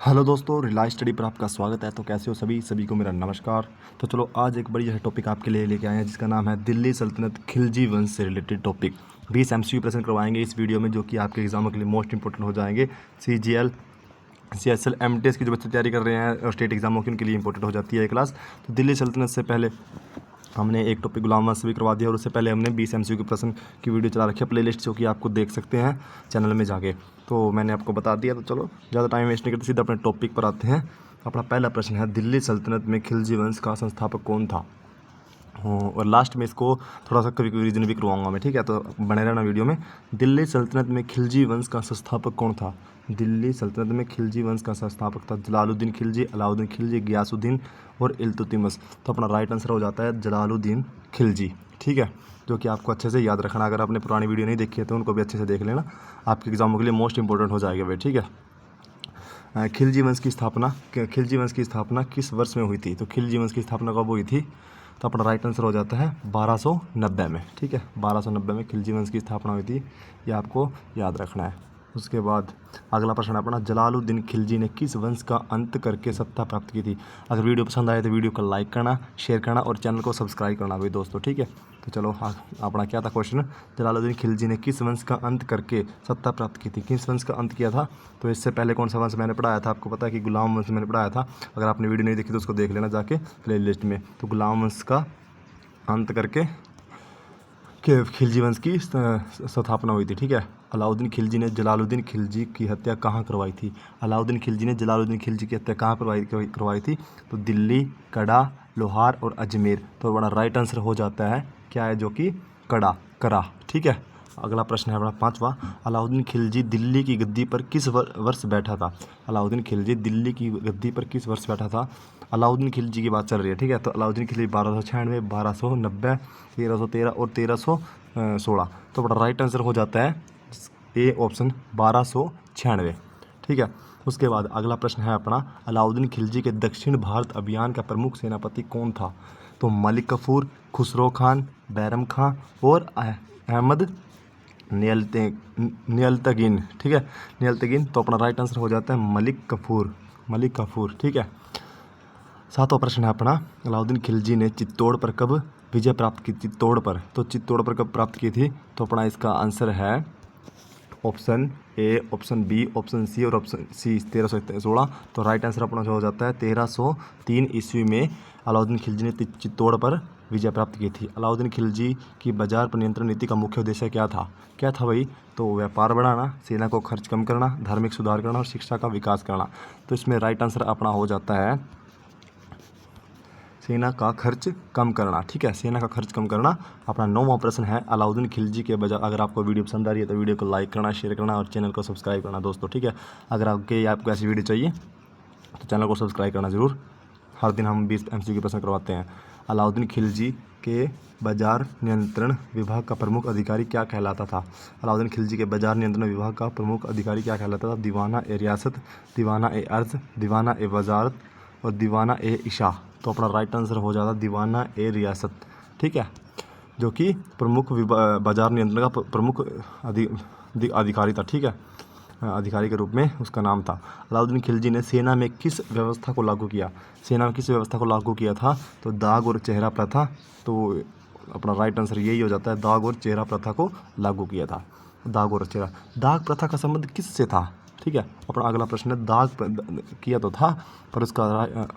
Hello दोस्तों, Reliance study पर आपका स्वागत है। तो कैसे हो सभी को मेरा नमस्कार। तो चलो आज एक बड़ी टॉपिक आपके लिए लेके आए हैं जिसका नाम है दिल्ली सल्तनत खिलजी वंश से रिलेटेड टॉपिक। 20 MCQ प्रश्न करवाएंगे इस वीडियो में, जो कि आपके एग्जामों के लिए मोस्ट इंपॉर्टेंट हो जाएंगे। CGL CSL MTS की जो बच्चे तैयारी कर रहे हैं और स्टेट एग्जामों की, उनके लिए इंपॉर्टेंट हो जाती है ये क्लास। तो दिल्ली सल्तनत से पहले हमने एक टॉपिक गुलाम वंश भी करवा दिया और उससे पहले हमने 20 MCQ के प्रश्न की वीडियो चला रखी है प्लेलिस्ट, जो कि आपको देख सकते हैं चैनल में जाके। तो मैंने आपको बता दिया। तो चलो ज़्यादा टाइम वेस्ट नहीं करते, सीधा अपने टॉपिक पर आते हैं। अपना पहला प्रश्न है, दिल्ली सल्तनत में खिलजी वंश का संस्थापक कौन था। और लास्ट में इसको थोड़ा सा कभी रीजन भी करवाऊंगा मैं, ठीक है। तो बने रहना वीडियो में। दिल्ली सल्तनत में खिलजी वंश का संस्थापक कौन था। दिल्ली सल्तनत में खिलजी वंश का संस्थापक था जलालुद्दीन खिलजी, अलाउद्दीन खिलजी, गियासुद्दीन और इल्तुतमिश। तो अपना राइट आंसर हो जाता है जलालुद्दीन खिलजी, ठीक है। जो कि आपको अच्छे से याद रखना, अगर आपने पुरानी वीडियो नहीं देखी है तो उनको भी अच्छे से देख लेना, आपके एग्जामों के लिए मोस्ट इंपॉर्टेंट हो जाएगा वे, ठीक है। खिलजी वंश की स्थापना किस वर्ष में हुई थी। तो खिलजी वंश की स्थापना कब हुई थी। तो अपना राइट आंसर हो जाता है 1290 में, ठीक है। 1290 में खिलजी वंश की स्थापना हुई थी, ये आपको याद रखना है। उसके बाद अगला प्रश्न अपना, जलालुद्दीन खिलजी ने किस वंश का अंत करके सत्ता प्राप्त की थी। अगर वीडियो पसंद आए तो वीडियो को लाइक करना, शेयर करना और चैनल को सब्सक्राइब करना भाई दोस्तों, ठीक है। तो चलो अपना क्या था क्वेश्चन, जलालुद्दीन खिलजी ने किस वंश का अंत करके सत्ता प्राप्त की थी। किस वंश का अंत किया था। तो इससे पहले कौन सा वंश मैंने पढ़ाया था, आपको पता है कि गुलाम वंश मैंने पढ़ाया था। अगर आपने वीडियो नहीं देखी तो उसको देख लेना जाके प्ले लिस्ट में। तो गुलाम वंश का अंत करके खिलजी वंश की स्थापना हुई थी, ठीक है। अलाउद्दीन खिलजी ने जलालुद्दीन खिलजी की हत्या कहाँ करवाई थी। अलाउद्दीन खिलजी ने जलालुद्दीन खिलजी की हत्या कहाँ करवाई थी। तो दिल्ली, कड़ा, लोहार और अजमेर। तो बड़ा राइट आंसर हो जाता है क्या है, जो कि कड़ा, ठीक है। अगला प्रश्न है अपना पांचवा, अलाउद्दीन खिलजी दिल्ली की गद्दी पर किस वर्ष बैठा था। अलाउद्दीन खिलजी दिल्ली की गद्दी पर किस वर्ष बैठा था। अलाउद्दीन खिलजी की बात चल रही है, ठीक है। तो अलाउद्दीन खिलजी 1296, 1290, 1313 और 1316। तो बड़ा राइट आंसर हो जाता है ए ऑप्शन 1296, ठीक है। उसके बाद अगला प्रश्न है अपना, अलाउद्दीन खिलजी के दक्षिण भारत अभियान का प्रमुख सेनापति कौन था। तो मलिक कफूर, खुसरो खान, बैरम खां और अहमद नियलतगिन, ठीक है, नियलतगिन। तो अपना राइट आंसर हो जाता है मलिक कफूर, ठीक है। सातवां प्रश्न है अपना, अलाउद्दीन खिलजी ने चित्तौड़ पर कब विजय प्राप्त की। चित्तौड़ पर कब प्राप्त की थी। तो अपना इसका आंसर है option A, option B, option C और ऑप्शन सी 1316। तो राइट आंसर अपना जो हो जाता है 1303 ईस्वी में अलाउद्दीन खिलजी ने चित्तौड़ पर विजय प्राप्त की थी। अलाउद्दीन खिलजी की बाजार पर नियंत्रण नीति का मुख्य उद्देश्य क्या था भाई। तो व्यापार बढ़ाना, सेना को खर्च कम करना, धार्मिक सुधार करना और शिक्षा का विकास करना। तो इसमें राइट आंसर अपना हो जाता है सेना का खर्च कम करना, ठीक है, सेना का खर्च कम करना। अपना 9वां प्रश्न है, अलाउद्दीन खिलजी के बजाय, अगर आपको वीडियो पसंद आ रही है तो वीडियो को लाइक करना, शेयर करना और चैनल को सब्सक्राइब करना दोस्तों, ठीक है। अगर आपको ऐसी वीडियो चाहिए तो चैनल को सब्सक्राइब करना ज़रूर। हर दिन हम 20 MCQ प्रश्न करवाते हैं। अलाउद्दीन खिलजी के बाजार नियंत्रण विभाग का प्रमुख अधिकारी क्या कहलाता था। अलाउद्दीन खिलजी के बाजार नियंत्रण विभाग का प्रमुख अधिकारी क्या कहलाता था। दीवाना ए रियासत, दीवाना ए अर्ज, दीवाना ए वजारत और दीवाना ए इशा। तो अपना राइट आंसर हो जाता दीवाना ए रियासत, ठीक है, जो कि प्रमुख बाजार नियंत्रण का प्रमुख अधिकारी था, ठीक है, अधिकारी के रूप में उसका नाम था। अलाउद्दीन खिलजी ने सेना में किस व्यवस्था को लागू किया था। तो दाग और चेहरा प्रथा। तो अपना राइट आंसर यही हो जाता है, दाग और चेहरा प्रथा को लागू किया था। दाग प्रथा का संबंध किससे था, ठीक है। अपना अगला प्रश्न है, किया तो था पर उसका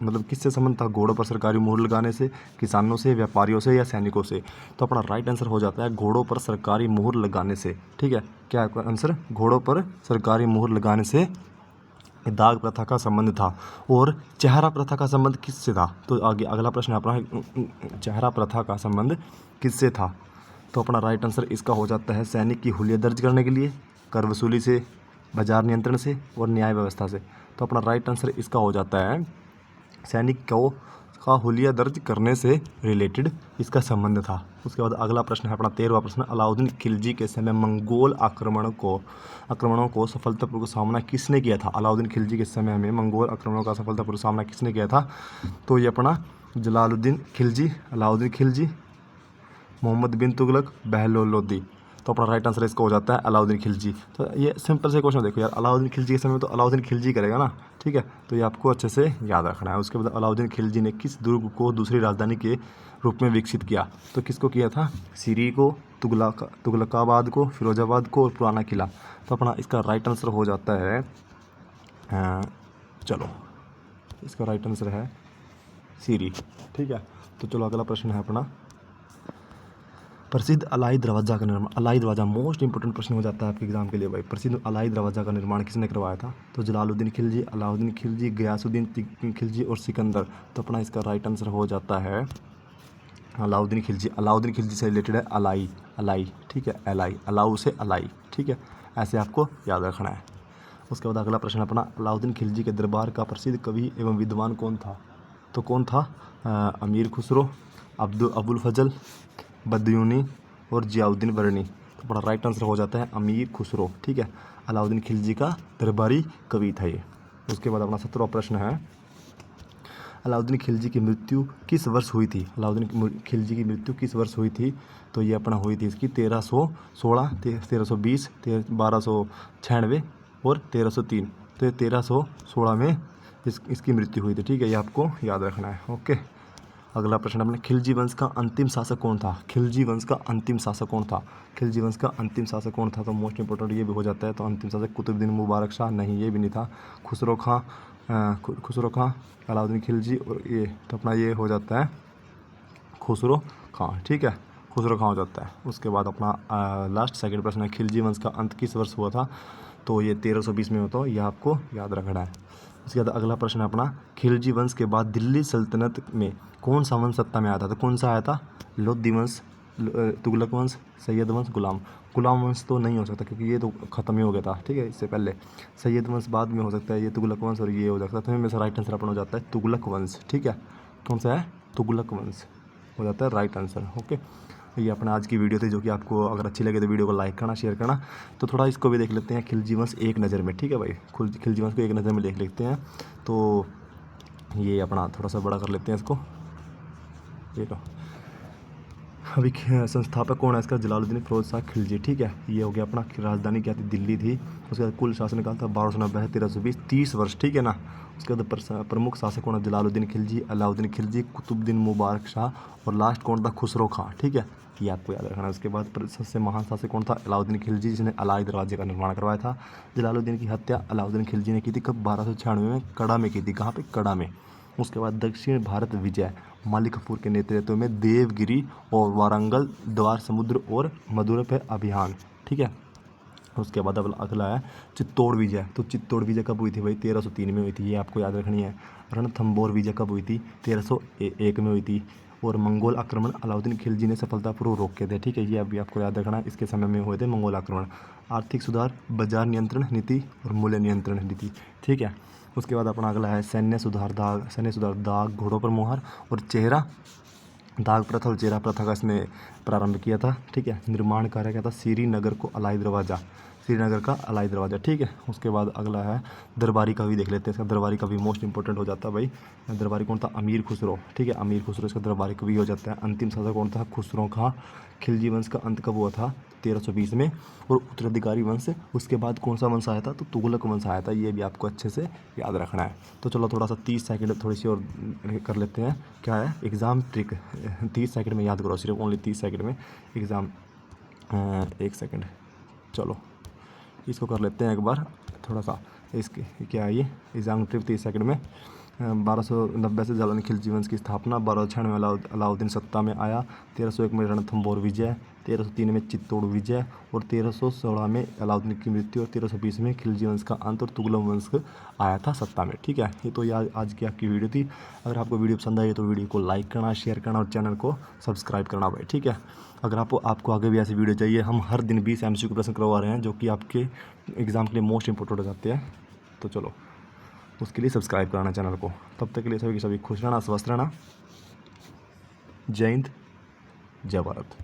मतलब किससे संबंध था। घोड़ों पर सरकारी मुहर लगाने से, किसानों से, व्यापारियों से या सैनिकों से। तो अपना राइट आंसर हो जाता है घोड़ों पर सरकारी मुहर लगाने से, ठीक है। क्या आंसर, घोड़ों पर सरकारी मुहर लगाने से दाग प्रथा का संबंध था। और चेहरा प्रथा का संबंध किससे था। तो आगे अगला प्रश्न अपना, चेहरा प्रथा का संबंध किससे था। तो अपना राइट आंसर इसका हो जाता है सैनिक की हुलिया दर्ज करने के लिए, कर वसूली से, बाजार नियंत्रण से और न्याय व्यवस्था से। तो अपना राइट आंसर इसका हो जाता है सैनिक का हुलिया दर्ज करने से रिलेटेड इसका संबंध था। उसके बाद अगला प्रश्न है अपना 13वां प्रश्न, अलाउद्दीन खिलजी के समय मंगोल आक्रमणों को सफलतापूर्वक सामना किसने किया था। अलाउद्दीन खिलजी के समय में मंगोल आक्रमणों का सफलतापूर्वक सामना किसने किया था। तो ये अपना जलालुद्दीन खिलजी, अलाउद्दीन खिलजी, मोहम्मद बिन तुगलक, बहलोल लोदी। तो अपना राइट आंसर इसका हो जाता है अलाउद्दीन खिलजी। तो ये सिंपल से क्वेश्चन देखो यार, अलाउद्दीन खिलजी के समय में तो अलाउद्दीन खिलजी करेगा ना, ठीक है, तो ये आपको अच्छे से याद रखना है। उसके बाद अलाउद्दीन खिलजी ने किस दुर्ग को दूसरी राजधानी के रूप में विकसित किया? तो किसको किया था? सीरी को, तुगलकाबाद को, फिरोजाबाद को और पुराना किला। तो अपना इसका राइट आंसर हो जाता है चलो इसका राइट आंसर है सीरी। ठीक है, तो चलो अगला प्रश्न है अपना, प्रसिद्ध अलाई दरवाज़ा का निर्माण, अलाई दरवाज़ा मोस्ट इंपॉर्टेंट प्रश्न हो जाता है आपके एग्जाम के लिए भाई। प्रसिद्ध अलाई दरवाज़ा का निर्माण किसने करवाया था? तो जलालुद्दीन खिलजी, अलाउद्दीन खिलजी, गयासुद्दीन खिलजी और सिकंदर। तो अपना इसका राइट आंसर हो जाता है अलाउद्दीन खिलजी। अलाउद्दीन खिलजी से रिलेटेड है अलाई, अलाई, ठीक है, अलाई, अलाउ से अलाई, ठीक है, ऐसे आपको याद रखना है। उसके बाद अगला प्रश्न अपना, अलाउद्दीन खिलजी के दरबार का प्रसिद्ध कवि एवं विद्वान कौन था? तो कौन था? अमीर खुसरो, अबुल फजल, बदयूनी और जियाउद्दीन बरनी। तो बड़ा राइट आंसर हो जाता है अमीर खुसरो। ठीक है, अलाउद्दीन खिलजी का दरबारी कवि था ये। उसके बाद अपना 17वां प्रश्न है, अलाउद्दीन खिलजी की मृत्यु किस वर्ष हुई थी? अलाउद्दीन खिलजी की मृत्यु किस वर्ष हुई थी? तो ये अपना हुई थी इसकी 1316, 1320, 1296 और 1303। तो ये 1316 में इसकी मृत्यु हुई थी। ठीक है, ये आपको याद रखना है। ओके, अगला प्रश्न अपने, खिलजी वंश का अंतिम शासक कौन था? खिलजी वंश का अंतिम शासक कौन था? खिलजी वंश का अंतिम शासक कौन था? तो मोस्ट इंपोर्टेंट ये भी हो जाता है। तो अंतिम शासक कुतुबुद्दीन मुबारक शाह, नहीं ये भी नहीं था। खुसरो खां, अलाउद्दीन खिलजी और ये, तो अपना ये हो जाता है खुसरो खां। ठीक है, खुसरो खां हो जाता है। उसके बाद अपना लास्ट सेकंड प्रश्न है, खिलजी वंश का अंत किस वर्ष हुआ था? तो ये 1320 में होता है, यह आपको याद रखना है। उसके बाद अगला प्रश्न है अपना, खिलजी वंश के बाद दिल्ली सल्तनत में कौन सा वंश सत्ता में आया था? तो कौन सा आया था? लोधी वंश, तुगलक वंश, सैयद वंश, गुलाम वंश तो नहीं हो सकता क्योंकि ये तो ख़त्म ही हो गया था। ठीक है, इससे पहले सैयद वंश बाद में हो सकता है, ये तुगलक वंश और ये हो सकता है। तो इनमें से राइट आंसर अपना हो जाता है तुगलक वंश। ठीक है, कौन सा है? तुगलक वंश हो जाता है राइट आंसर। ओके, ये अपना आज की वीडियो थी, जो कि आपको अगर अच्छी लगे तो वीडियो को लाइक करना, शेयर करना। तो थोड़ा इसको भी देख लेते हैं, खिलजी वंश एक नज़र में। ठीक है भाई, खिलजी वंश को एक नज़र में देख लेते हैं। तो ये अपना थोड़ा सा बड़ा कर लेते हैं इसको, ये लो। अभी संस्थापक कौन है इसका? जलालुद्दीन फिरोज शाह खिलजी। ठीक है, ये हो गया अपना, राजधानी क्या थी? दिल्ली थी। उसके बाद कुल शासनकाल था 1290 से 1320, 30 वर्ष। ठीक है ना। उसके बाद प्रमुख शासक कौन है? जलालुद्दीन खिलजी, अलाउद्दीन खिलजी, कुतुबुद्दीन मुबारक शाह और लास्ट कौन था? खुसरो खां। ठीक है, ये आपको याद रखना है। उसके बाद सबसे महान शासक कौन था? अलाउद्दीन खिलजी, जिसने अलाई दरवाजे का निर्माण करवाया था। जलालुद्दीन की हत्या अलाउद्दीन खिलजी ने की थी कब? 1296 में कड़ा में की थी। कहाँ पे? कड़ा में। उसके बाद दक्षिण भारत विजय मालिक कफूर के नेतृत्व में देवगिरी और वारंगल, द्वार समुद्र और मदुरै पे अभियान। ठीक है, उसके बाद अब अगला है चित्तौड़ विजय। तो चित्तौड़ विजय कब हुई थी भाई? 1303 में हुई थी, ये आपको याद रखनी है। रणथंबोर विजय कब हुई थी? 1301 में हुई थी। और मंगोल आक्रमण अलाउद्दीन खिलजी ने सफलतापूर्वक रोके थे। ठीक है, ये अभी आपको याद रखना है, इसके समय में हुए थे मंगोल आक्रमण। आर्थिक सुधार, बाजार नियंत्रण नीति और मूल्य नियंत्रण नीति। ठीक है, उसके बाद अपना अगला है सैन्य सुधार, दाग, घोड़ों पर मोहर और चेहरा, दाग प्रथा और चेहरा प्रथा का इसमें प्रारंभ किया था। ठीक है, निर्माण कार्य क्या था? श्रीनगर को अलाई दरवाज़ा, श्रीनगर का अलाई दरवाज़ा। ठीक है, उसके बाद अगला है दरबारी कवि, देख लेते हैं इसका। दरबारी कवि मोस्ट इंपॉर्टेंट हो जाता है भाई। दरबारी कौन था? अमीर खुसरो। ठीक है, अमीर खुसरो इसका दरबारी कवि हो जाता है। अंतिम शासक कौन था? खुसरो खां। खिलजी वंश का अंत कब हुआ था? 1320 में। और उत्तराधिकारी वंश, उसके बाद कौन सा वंश आया था? तो तुगलक वंश आया था। ये भी आपको अच्छे से याद रखना है। तो चलो थोड़ा सा 30 सेकंड थोड़ी सी और कर लेते हैं। क्या है? Exam trick. 30 सेकंड में याद करो, सिर्फ ओनली 30 सेकंड में एग्ज़ाम। 1 सेकंड, चलो इसको कर लेते हैं एक बार थोड़ा सा। इसके क्या है ये? एग्ज़ाम ट्रिप 30 सेकंड में। 1290 से जलालुद्दीन खिलजी वंश की स्थापना, 1296 में अलाउद्दीन सत्ता में आया, 1301 में रणथंबोर विजय, 1303 में चित्तौड़ विजय और 1316 में अलाउद्दीन की मृत्यु और 1320 में खिलजी वंश का अंत और तुगलक वंश आया था सत्ता में। ठीक है, ये तो आज की आपकी वीडियो थी। अगर आपको वीडियो पसंद आई तो वीडियो को लाइक करना, शेयर करना और चैनल को सब्सक्राइब करना भाई। ठीक है, अगर आपको आगे भी ऐसी वीडियो चाहिए, हम हर दिन 20 MCQ प्रश्न करवा रहे हैं जो कि आपके एग्ज़ाम के लिए मोस्ट इंपॉर्टेंट हो जाते हैं। तो चलो उसके लिए सब्सक्राइब कराना चैनल को। तब तक के लिए सभी खुश रहना, स्वस्थ रहना। जय हिंद, जय भारत।